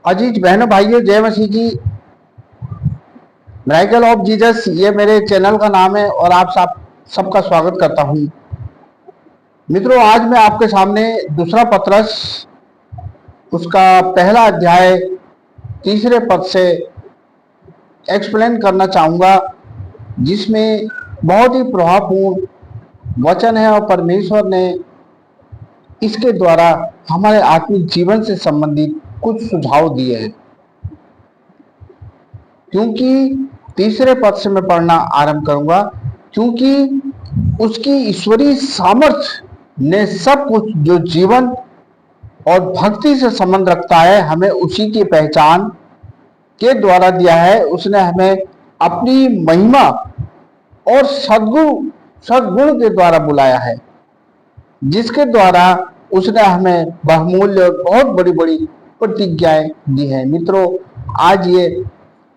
अजीज बहनों भाइयों, जय मसीह जी। मिरेकल ऑफ जीसस ये मेरे चैनल का नाम है और आप सबका स्वागत करता हूं। मित्रों, आज मैं आपके सामने दूसरा पत्रस उसका पहला अध्याय तीसरे पद से एक्सप्लेन करना चाहूंगा, जिसमें बहुत ही प्रभावपूर्ण वचन है और परमेश्वर ने इसके द्वारा हमारे आत्मिक जीवन से संबंधित कुछ सुझाव दिए हैं। क्योंकि तीसरे पद से मैं पढ़ना आरंभ करूंगा, क्योंकि उसकी ईश्वरीय सामर्थ्य ने सब कुछ जो जीवन और भक्ति से संबंध रखता है हमें उसी की पहचान के द्वारा दिया है। उसने हमें अपनी महिमा और सद्गुण के द्वारा बुलाया है, जिसके द्वारा उसने हमें बहुमूल्य बहुत बड़ी बड़ी प्रतिज्ञाएं दी है। मित्रों, आज ये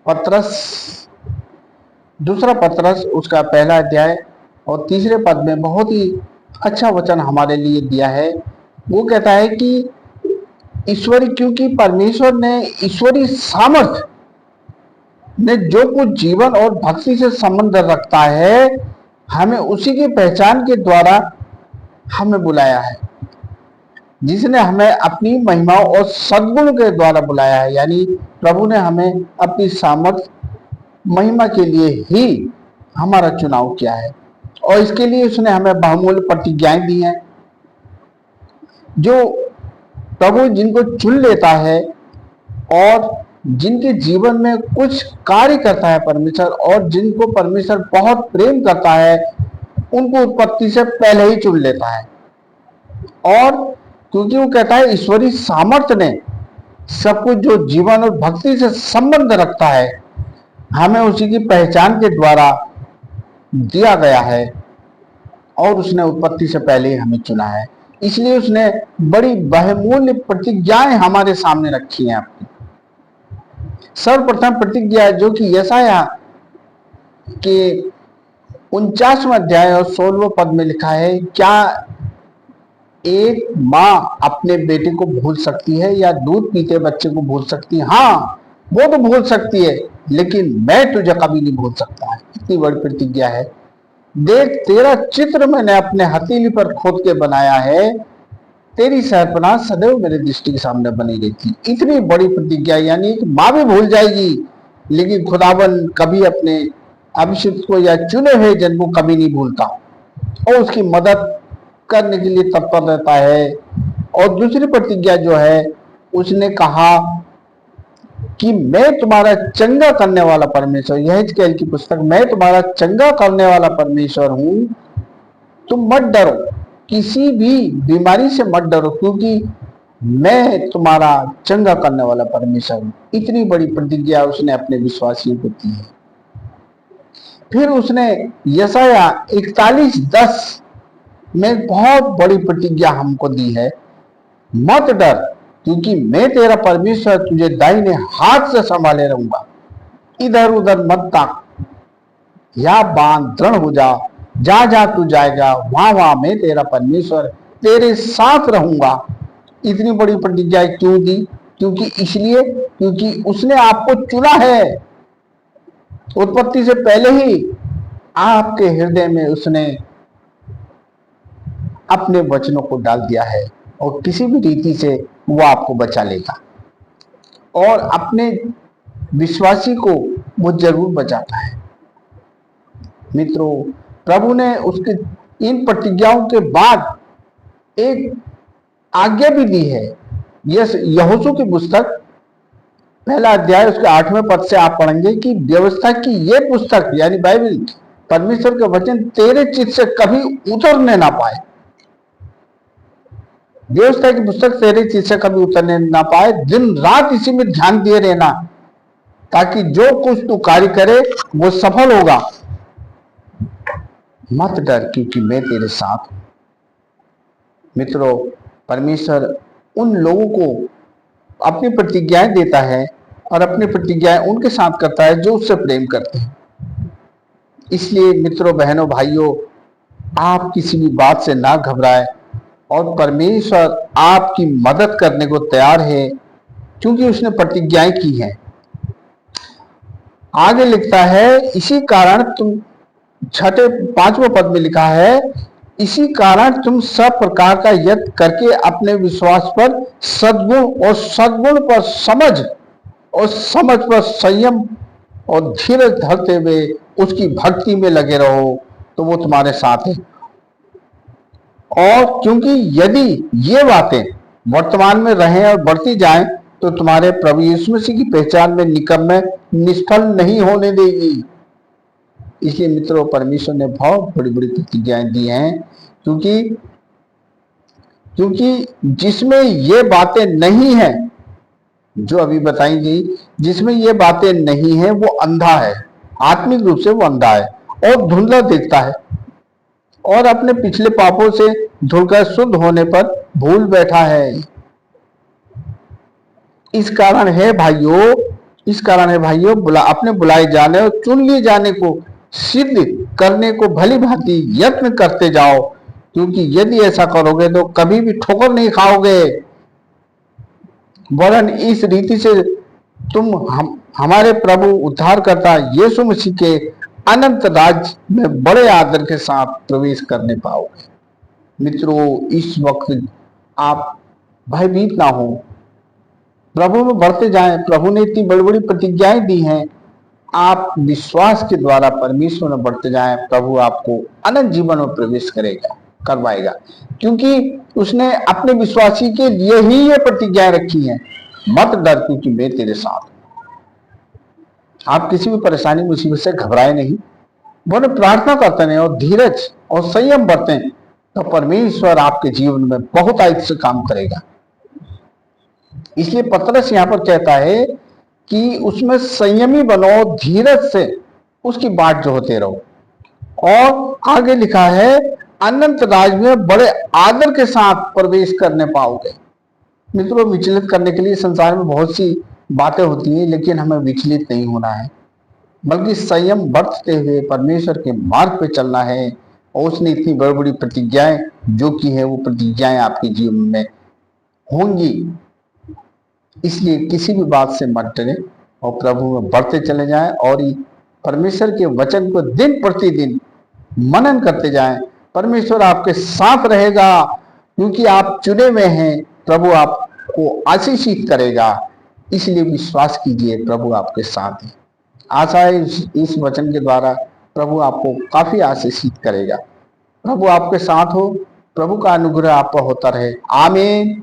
पत्रस दूसरा पत्रस उसका पहला अध्याय और तीसरे पद में बहुत ही अच्छा वचन हमारे लिए दिया है। वो कहता है कि ईश्वरी, क्योंकि परमेश्वर ने ईश्वरी सामर्थ्य ने जो कुछ जीवन और भक्ति से संबंध रखता है हमें उसी की पहचान के द्वारा हमें बुलाया है, जिसने हमें अपनी महिमाओं और सद्गुण के द्वारा बुलाया है। यानी प्रभु ने हमें अपनी सामर्थ्य महिमा के लिए ही हमारा चुनाव किया है और इसके लिए उसने हमें बहुमूल्य प्रतिज्ञाएं दी हैं। जो प्रभु जिनको चुन लेता है और जिनके जीवन में कुछ कार्य करता है परमेश्वर, और जिनको परमेश्वर बहुत प्रेम करता है, उनको उत्पत्ति से पहले ही चुन लेता है। और क्योंकि वो कहता है ईश्वरीय सामर्थ्य ने सब कुछ जो जीवन और भक्ति से संबंध रखता है हमें उसी की पहचान के द्वारा दिया गया है और उसने उत्पत्ति से पहले ही हमें चुना है। इसलिए उसने बड़ी बहुमूल्य प्रतिज्ञाएं हमारे सामने रखी हैं। अपनी सर्वप्रथम प्रतिज्ञा जो कि यशाया के 49वें अध्याय और 16वें पद में लिखा है, क्या एक माँ अपने बेटे को भूल सकती है या दूध पीते बच्चे को भूल सकती है? हाँ, वो तो भूल सकती है, लेकिन मैं तुझे कभी नहीं भूल सकता है। इतनी बड़ी प्रतिज्ञा है। देख, तेरा चित्र मैंने अपने हथेली पर खोद के बनाया है, तेरी सरपनाह सदैव मेरे दृष्टि के सामने बनी रहती। इतनी बड़ी प्रतिज्ञा, यानी कि माँ भी भूल जाएगी लेकिन खुदावन कभी अपने अभिषिक्त को या चुने हुए जन को कभी नहीं भूलता और उसकी मदद करने के लिए तत्पर रहता है। और दूसरी प्रतिज्ञा जो है, उसने कहा कि मैं तुम्हारा चंगा करने वाला परमेश्वर, यह हिजकिय्याह की पुस्तक, मैं तुम्हारा चंगा करने वाला परमेश्वर हूं, तुम मत डरो, किसी भी बीमारी से मत डरो, क्योंकि मैं तुम्हारा चंगा करने वाला परमेश्वर हूं। इतनी बड़ी प्रतिज्ञा उसने अपने विश्वासियों को दी है। फिर उसने यशाया 41:10 में बहुत बड़ी प्रतिज्ञा हमको दी है, मत डर, क्योंकि मैं तेरा परमेश्वर तुझे दाहिने हाथ से संभाले रहूंगा, इधर उधर मत ताक या बांध दृढ़ हो जा, जा जा तू जाएगा, वहां वहां मैं तेरा परमेश्वर तेरे साथ रहूंगा। इतनी बड़ी प्रतिज्ञा क्यों दी? क्योंकि इसलिए क्योंकि उसने आपको चुना है। उत्पत्ति से पहले ही आपके हृदय में उसने अपने वचनों को डाल दिया है और किसी भी रीति से वो आपको बचा लेगा और अपने विश्वासी को वो जरूर बचाता है। मित्रों, प्रभु ने उसके इन प्रतिज्ञाओं के बाद एक आज्ञा भी दी है। यहोशू की पुस्तक पहला अध्याय उसके 8वें पद से आप पढ़ेंगे कि व्यवस्था की ये पुस्तक यानी बाइबल, परमेश्वर के वचन तेरे चित्त से कभी उतरने ना पाए। व्यवस्था की पुस्तक तेरे चित्त से कभी उतरने ना पाए, दिन रात इसी में ध्यान दिए रहना, ताकि जो कुछ तू कार्य करे वो सफल होगा। मत डर, क्योंकि मैं तेरे साथ हूं। मित्रों, परमेश्वर उन लोगों को अपनी प्रतिज्ञाएं देता है और अपनी प्रतिज्ञाएं उनके साथ करता है जो उससे प्रेम करते हैं। इसलिए मित्रों, बहनों, भाइयों, आप किसी भी बात से ना घबराएं और परमेश्वर आपकी मदद करने को तैयार है, क्योंकि उसने प्रतिज्ञाएं की हैं। आगे लिखता है, इसी कारण तुम, छठे 5वें पद में लिखा है, इसी कारण तुम सब प्रकार का यत्न करके अपने विश्वास पर सद्गुण और सद्गुण पर समझ और समझ पर संयम और धीरज धरते हुए उसकी भक्ति में लगे रहो, तो वो तुम्हारे साथ है। और क्योंकि यदि ये बातें वर्तमान में रहें और बढ़ती जाएं तो तुम्हारे प्रभु यीशु मसीह की पहचान में निकम में निष्फल नहीं होने देगी। इसलिए मित्रों, परमेश्वर ने बहुत बड़ी बड़ी प्रतिज्ञाएं दी हैं, क्योंकि जिसमें ये बातें नहीं है जो अभी बताई गई, जिसमें ये बातें नहीं है वो अंधा है, आत्मिक रूप से वो अंधा है और धुंधला देखता है और अपने पिछले पापों से धुलकर शुद्ध होने पर भूल बैठा है। इस कारण है भाइयों, अपने बुलाए जाने और चुन लिए जाने को सिद्ध करने को भली भांति यत्न करते जाओ, क्योंकि यदि ऐसा करोगे तो कभी भी ठोकर नहीं खाओगे, वरन इस रीति से तुम हमारे प्रभु उद्धारकर्ता यीशु मसीह के अनंत राज्य में बड़े आदर के साथ प्रवेश करने पाओगे। मित्रों, इस वक्त आप भयभीत ना हो, प्रभु में बढ़ते जाएं। प्रभु ने इतनी बड़ी बड़ी प्रतिज्ञाएं दी हैं, आप विश्वास के द्वारा परमेश्वर में बढ़ते जाएं, प्रभु आपको अनंत जीवन में प्रवेश करवाएगा, क्योंकि उसने अपने विश्वासी के लिए ही ये प्रतिज्ञाएं रखी हैं। मत डर, क्योंकि मैं तेरे साथ। आप किसी भी परेशानी मुसीबत से घबराए नहीं, वरन प्रार्थना करते हैं और धीरज और संयम बरतें, तो परमेश्वर आपके जीवन में बहुत आयत से काम करेगा। इसलिए पतरस यहाँ पर कहता है कि उसमें संयमी बनो, धीरज से उसकी बाट जोहते रहो। और आगे लिखा है, अनंत राज में बड़े आदर के साथ प्रवेश करने पाओगे। मित्रों, विचलित करने के लिए संसार में बहुत सी बातें होती हैं, लेकिन हमें विचलित नहीं होना है, बल्कि संयम बरतते हुए परमेश्वर के मार्ग पे चलना है। और उसने इतनी बड़ी बड़ी प्रतिज्ञाएं जो की है, वो प्रतिज्ञाएं आपके जीवन में होंगी। इसलिए किसी भी बात से मत डरें और प्रभु में बढ़ते चले जाएं और परमेश्वर के वचन को दिन प्रतिदिन मनन करते जाएं। परमेश्वर आपके साथ रहेगा, क्योंकि आप चुने हुए हैं। प्रभु आपको आशीषित करेगा, इसलिए विश्वास कीजिए, प्रभु आपके साथ है। आशा है इस वचन के द्वारा प्रभु आपको काफी आशीषित करेगा। प्रभु आपके साथ हो, प्रभु का अनुग्रह आप पर होता रहे। आमीन।